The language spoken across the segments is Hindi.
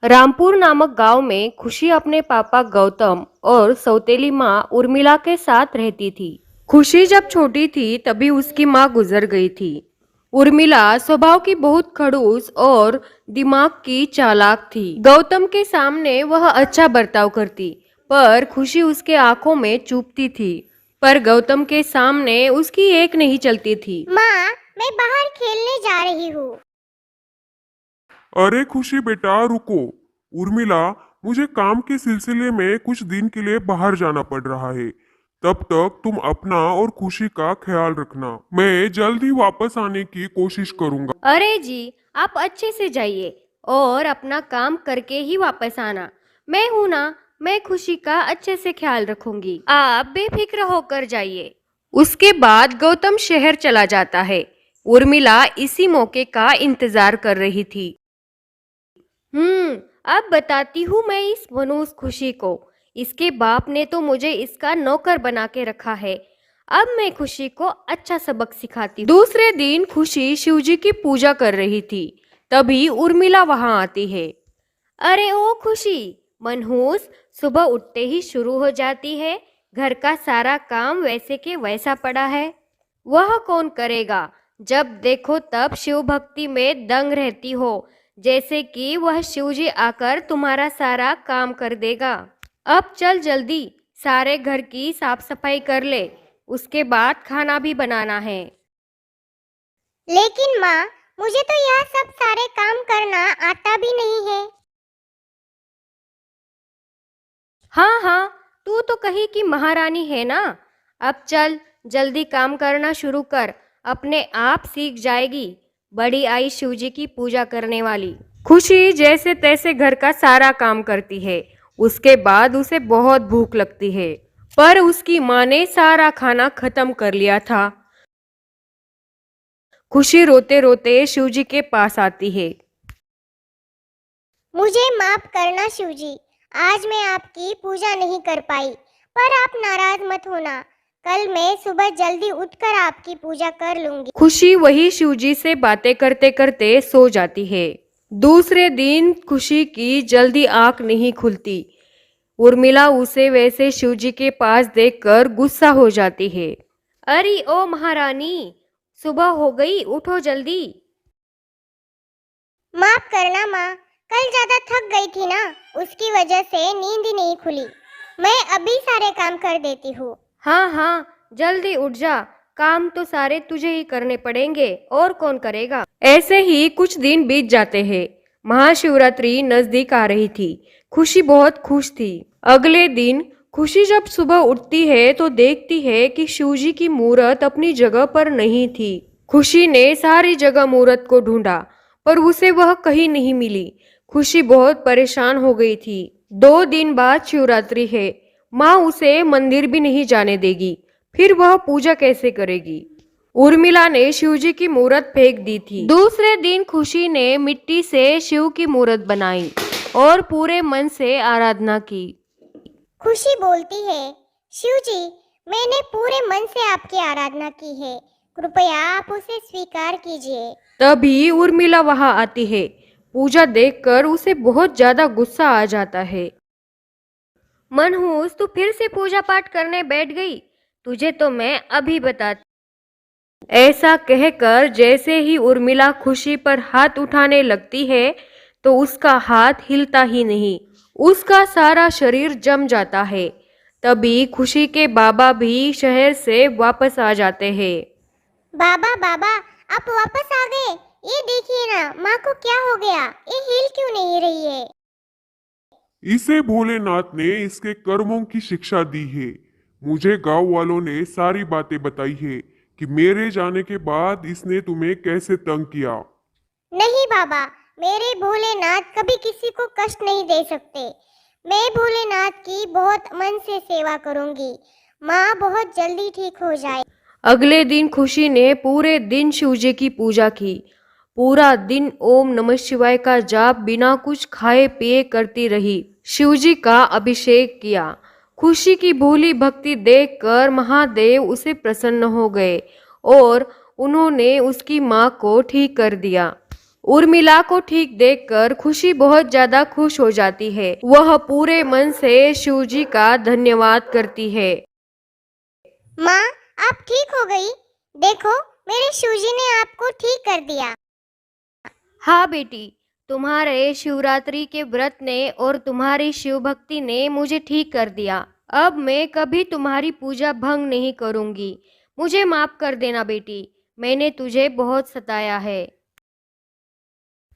रामपुर नामक गांव में खुशी अपने पापा गौतम और सौतेली माँ उर्मिला के साथ रहती थी। खुशी जब छोटी थी तभी उसकी माँ गुजर गई थी। उर्मिला स्वभाव की बहुत खड़ूस और दिमाग की चालाक थी। गौतम के सामने वह अच्छा बर्ताव करती, पर खुशी उसके आंखों में चुभती थी। पर गौतम के सामने उसकी एक नहीं चलती थी। माँ, मैं बाहर खेलने जा रही हूँ। अरे खुशी बेटा रुको। उर्मिला, मुझे काम के सिलसिले में कुछ दिन के लिए बाहर जाना पड़ रहा है। तब तक तुम अपना और खुशी का ख्याल रखना। मैं जल्द ही वापस आने की कोशिश करूंगा। अरे जी, आप अच्छे से जाइए और अपना काम करके ही वापस आना। मैं हूं ना, मैं खुशी का अच्छे से ख्याल रखूंगी। आप बेफिक्र होकर जाइए। उसके बाद गौतम शहर चला जाता है। उर्मिला इसी मौके का इंतजार कर रही थी। अब बताती हूँ मैं इस मनोज खुशी को। इसके बाप ने तो मुझे इसका नौकर बना के रखा है। अब मैं खुशी को अच्छा सबक सिखाती हूँ। दूसरे दिन खुशी शिवजी की पूजा कर रही थी, तभी उर्मिला वहां आती है। अरे ओ खुशी, मनहूस सुबह उठते ही शुरू हो जाती है। घर का सारा काम वैसे के वैसा पड़ा है। वह कौन करेगा? जब देखो तब शिव भक्ति में दंग रहती हो, जैसे कि वह शिवजी आकर तुम्हारा सारा काम कर देगा। अब चल जल्दी, सारे घर की साफ सफाई कर ले, उसके बाद खाना भी बनाना है। लेकिन माँ, मुझे तो यह सब सारे काम करना आता भी नहीं है। हाँ हाँ, तू तो कहीं की महारानी है ना। अब चल जल्दी काम करना शुरू कर, अपने आप सीख जाएगी। बड़ी आई शिवजी की पूजा करने वाली। खुशी जैसे तैसे घर का सारा काम करती है। उसके बाद उसे बहुत भूख लगती है, पर उसकी माँ ने सारा खाना खत्म कर लिया था। खुशी रोते रोते शिवजी के पास आती है। मुझे माफ करना शिवजी, आज मैं आपकी पूजा नहीं कर पाई, पर आप नाराज मत होना। कल मैं सुबह जल्दी उठकर आपकी पूजा कर लूंगी। खुशी वही शिवजी से बातें करते करते सो जाती है। दूसरे दिन खुशी की जल्दी आंख नहीं खुलती। उर्मिला उसे वैसे शिवजी के पास देखकर गुस्सा हो जाती है। अरे ओ महारानी, सुबह हो गई, उठो जल्दी। माफ करना माँ, कल ज्यादा थक गई थी ना, उसकी वजह से नींद ही नहीं खुली। मैं अभी सारे काम कर देती हूँ। हाँ हाँ, जल्दी उठ जा, काम तो सारे तुझे ही करने पड़ेंगे, और कौन करेगा। ऐसे ही कुछ दिन बीत जाते हैं। महाशिवरात्रि नजदीक आ रही थी। खुशी बहुत खुश थी। अगले दिन खुशी जब सुबह उठती है तो देखती है कि शिवजी की मूरत अपनी जगह पर नहीं थी। खुशी ने सारी जगह मूरत को ढूंढा, पर उसे वह कहीं नहीं मिली। खुशी बहुत परेशान हो गई थी। 2 दिन बाद शिवरात्रि है। माँ उसे मंदिर भी नहीं जाने देगी, फिर वह पूजा कैसे करेगी। उर्मिला ने शिवजी की मूरत फेंक दी थी। दूसरे दिन खुशी ने मिट्टी से शिव की मूरत बनाई और पूरे मन से आराधना की। खुशी बोलती है, शिवजी, मैंने पूरे मन से आपकी आराधना की है, कृपया आप उसे स्वीकार कीजिए। तभी उर्मिला वहां आती है। पूजा देखकर उसे बहुत ज्यादा गुस्सा आ जाता है। मनहूस, तू फिर से पूजा पाठ करने बैठ गई? तुझे तो मैं अभी बताती। ऐसा कहकर जैसे ही उर्मिला खुशी पर हाथ उठाने लगती है तो उसका हाथ हिलता ही नहीं, उसका सारा शरीर जम जाता है। तभी खुशी के बाबा भी शहर से वापस आ जाते हैं। बाबा बाबा, आप वापस आ गए। ये देखिए ना, माँ को क्या हो गया, ये हिल क्यों नहीं रही है। इसे भोलेनाथ ने इसके कर्मों की शिक्षा दी है। मुझे गांव वालों ने सारी बातें बताई है कि मेरे जाने के बाद इसने तुम्हें कैसे तंग किया। नहीं बाबा, मेरे भोलेनाथ कभी किसी को कष्ट नहीं दे सकते। मैं भोलेनाथ की बहुत मन से सेवा करूंगी। माँ बहुत जल्दी ठीक हो जाए। अगले दिन खुशी ने पूरे दिन शिवजी की पूजा की। पूरा दिन ओम नमः शिवाय का जाप बिना कुछ खाए पिए करती रही। शिवजी का अभिषेक किया। खुशी की भोली भक्ति देखकर महादेव उसे प्रसन्न हो गए और उन्होंने उसकी माँ को ठीक कर दिया। उर्मिला को ठीक देखकर खुशी बहुत ज्यादा खुश हो जाती है। वह पूरे मन से शिवजी का धन्यवाद करती है। माँ, आप ठीक हो गई। देखो, मेरे शिवजी ने आपको ठीक कर दिया। हाँ बेटी, तुम्हारे शिवरात्रि के व्रत ने और तुम्हारी शिव भक्ति ने मुझे ठीक कर दिया। अब मैं कभी तुम्हारी पूजा भंग नहीं करूंगी। मुझे माफ कर देना बेटी, मैंने तुझे बहुत सताया है।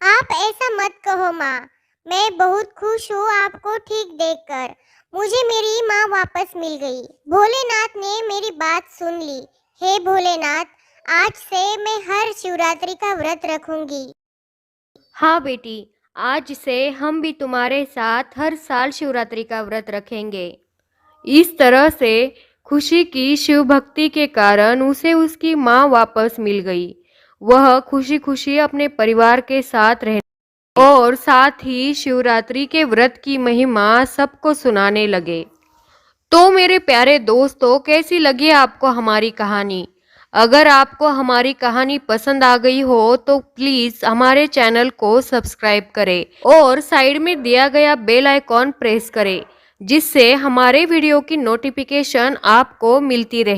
आप ऐसा मत कहो माँ, मैं बहुत खुश हूँ आपको ठीक देखकर। मुझे मेरी माँ वापस मिल गई। भोलेनाथ ने मेरी बात सुन ली। हे भोलेनाथ, आज से मैं हर शिवरात्रि का व्रत रखूंगी। हाँ बेटी, आज से हम भी तुम्हारे साथ हर साल शिवरात्रि का व्रत रखेंगे। इस तरह से खुशी की शिव भक्ति के कारण उसे उसकी माँ वापस मिल गई। वह खुशी खुशी अपने परिवार के साथ रह और साथ ही शिवरात्रि के व्रत की महिमा सबको सुनाने लगे। तो मेरे प्यारे दोस्तों, कैसी लगी आपको हमारी कहानी? अगर आपको हमारी कहानी पसंद आ गई हो तो प्लीज़ हमारे चैनल को सब्सक्राइब करें और साइड में दिया गया बेल आइकॉन प्रेस करें, जिससे हमारे वीडियो की नोटिफिकेशन आपको मिलती रहे।